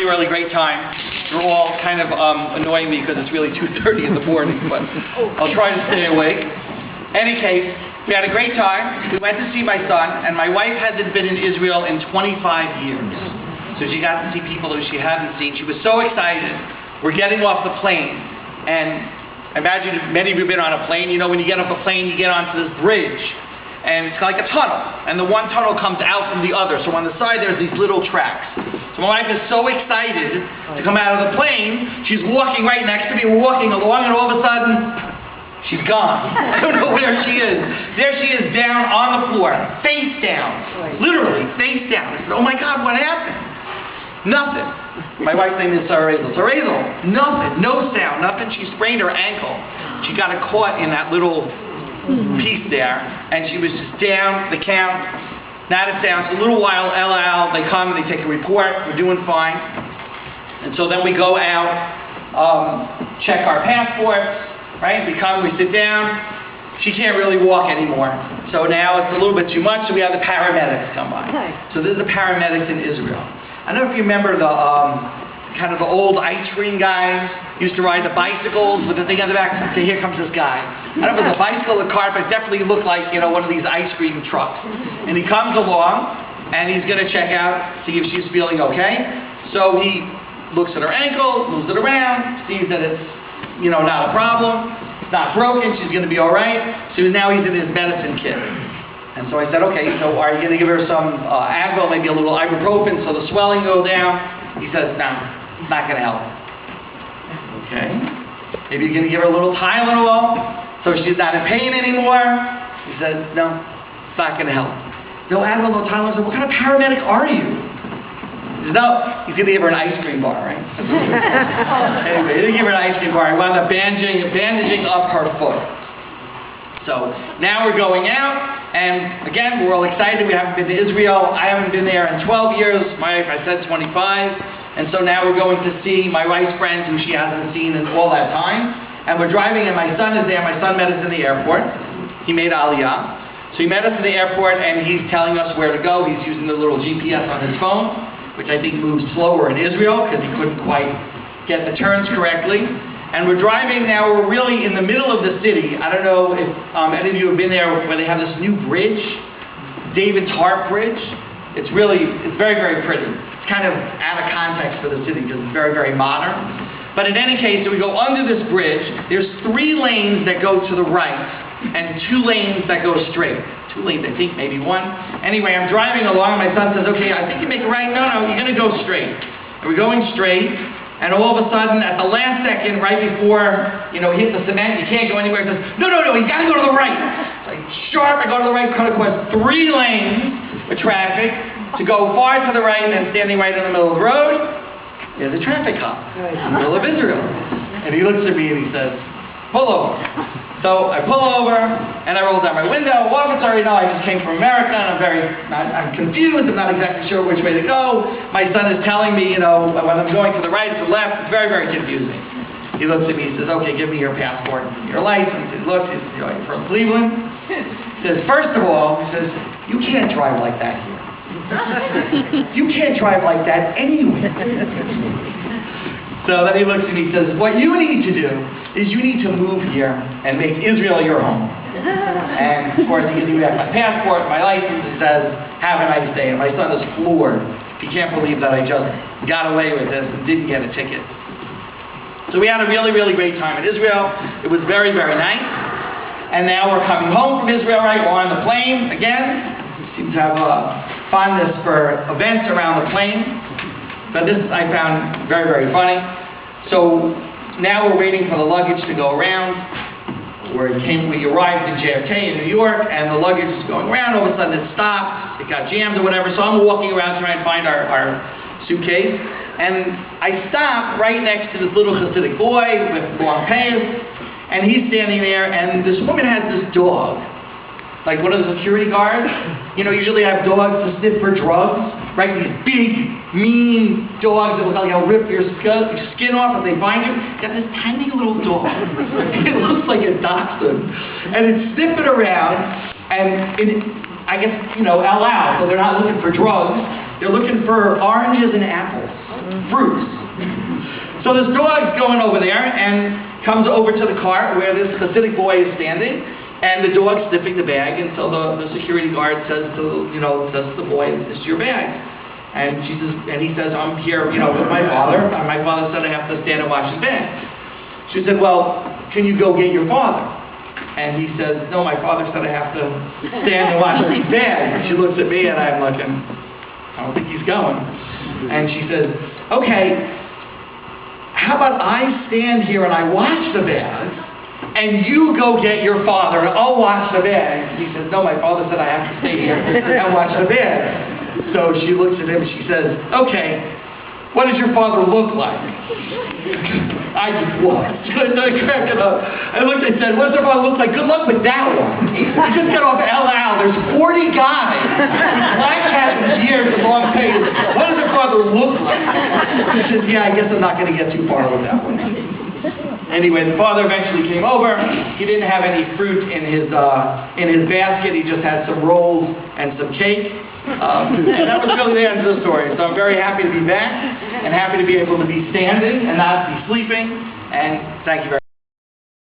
really great time. You're all kind of annoying me because it's really 2:30 in the morning, but I'll try to stay awake. Any case, we had a great time. We went to see my son, and my wife hadn't been in Israel in 25 years. So she got to see people that she hadn't seen. She was so excited. We're getting off the plane, and I imagine if many of you have been on a plane, you know when you get off a plane, you get onto this bridge, and it's like a tunnel, and the one tunnel comes out from the other. So on the side, there's these little tracks. So my wife is so excited to come out of the plane. She's walking right next to me. We're walking along, and all of a sudden, she's gone. I don't know where she is. There she is down on the floor, face down. Literally, face down. I said, oh my God, what happened? Nothing. My wife's name is Sarah Hazel. Nothing. No sound. Nothing. She sprained her ankle. She got it caught in that little piece there, and she was just down the count. Not a sound. So a little while, LL, they come, they take a report. We're doing fine. And so then we go out, check our passports. Right? We come, we sit down. She can't really walk anymore. So now it's a little bit too much, so we have the paramedics come by. So this is the paramedics in Israel. I don't know if you remember the kind of the old ice cream guys used to ride the bicycles with the thing on the back. So here comes this guy. I don't know if it was a bicycle or a car, but it definitely looked like, you know, one of these ice cream trucks. And he comes along, and he's going to check out, see if she's feeling okay. So he looks at her ankle, moves it around, sees that it's, you know, not a problem. It's not broken. She's going to be all right. So now he's in his medicine kit. And so I said, okay, so are you going to give her some Advil, maybe a little ibuprofen so the swelling go down? He says, no, it's not going to help. Okay. Maybe you're going to give her a little Tylenol so she's not in pain anymore? He says, no, it's not going to help. No Advil, no Tylenol. I said, what kind of paramedic are you? He said, no, he's going to give her an ice cream bar, right? Anyway, he didn't give her an ice cream bar. He wound up bandaging up her foot. So now we're going out, and again, we're all excited. We haven't been to Israel. I haven't been there in 12 years. My wife, I said 25. And so now we're going to see my wife's friends who she hasn't seen in all that time. And we're driving, and my son is there. My son met us in the airport. He made Aliyah. So he met us in the airport, and he's telling us where to go. He's using the little GPS on his phone, which I think moves slower in Israel because he couldn't quite get the turns correctly. And we're driving now, we're really in the middle of the city. I don't know if any of you have been there where they have this new bridge, David's Harp Bridge. It's very, very pretty. It's kind of out of context for the city because it's very, very modern. But in any case, we go under this bridge. There's 3 lanes that go to the right and 2 lanes that go straight. 2 lanes, I think, maybe 1. Anyway, I'm driving along, and my son says, okay, I think you make a right. No, you're going to go straight. And we're going straight, and all of a sudden, at the last second, right before, you know, hit the cement, you can't go anywhere, he says, no, you got to go to the right. So sharp, I go to the right, cut across 3 lanes with traffic to go far to the right, and standing right in the middle of the road, there's a traffic cop in the middle of Israel. And he looks at me and he says, pull over. So I pull over, and I roll down my window. Officer, you know, I just came from America, and I'm confused. I'm not exactly sure which way to go. My son is telling me, you know, when I'm going to the right, to the left. It's very, very confusing. He looks at me, he says, okay, give me your passport and your license. He looks, he says, you know, you're from Cleveland? He says, first of all, he says, you can't drive like that here. You can't drive like that anywhere. So then he looks at me and says, what you need to do is you need to move here and make Israel your home. And of course, he has my passport, my license. It says, have a nice day. And my son is floored. He can't believe that I just got away with this and didn't get a ticket. So we had a really, really great time in Israel. It was very, very nice. And now we're coming home from Israel, right? We're on the plane again. We seem to have a fondness for events around the plane. But this I found very, very funny. So now we're waiting for the luggage to go around. We arrived in JFK in New York, and the luggage is going around. All of a sudden it stopped. It got jammed or whatever. So I'm walking around trying to find our suitcase. And I stop right next to this little Hasidic boy with long pants. And he's standing there, and this woman has this dog. Like one of the security guards. You know, usually have dogs to sniff for drugs. Right? These big, mean dogs that look like they'll rip your skin off if they find you. Got this tiny little dog. It looks like a dachshund. And it's sniffing around, and I guess, you know, out loud. So they're not looking for drugs. They're looking for oranges and apples. fruits. So this dog's going over there and comes over to the cart where this Hasidic boy is standing, and the dog's sniffing the bag until the security guard says to the boy, "This is your bag." And he says, "I'm here, with my father. And my father said I have to stand and wash his bag." She said, "Well, can you go get your father?" And he says, "No, my father said I have to stand and wash his bag." And she looks at me and I'm looking, I don't think he's going. And she says, "Okay, how about I stand here and I wash the bag, and you go get your father and I'll wash the bag?" He says, "No, my father said I have to stay here and wash the bag." So she looks at him and she says, "Okay, what does your father look like?" I just watched. I cracked it up. I looked and said, "What does your father look like? Good luck with that one. You just got off El Al. There's 40 guys with black hats and ears and long faces. What does your father look like?" He says, "Yeah, I guess I'm not going to get too far with that one." Anyway, the father eventually came over. He didn't have any fruit in his basket. He just had some rolls and some cake. And that was really the end of the story. So I'm very happy to be back and happy to be able to be standing and not be sleeping. And thank you very much.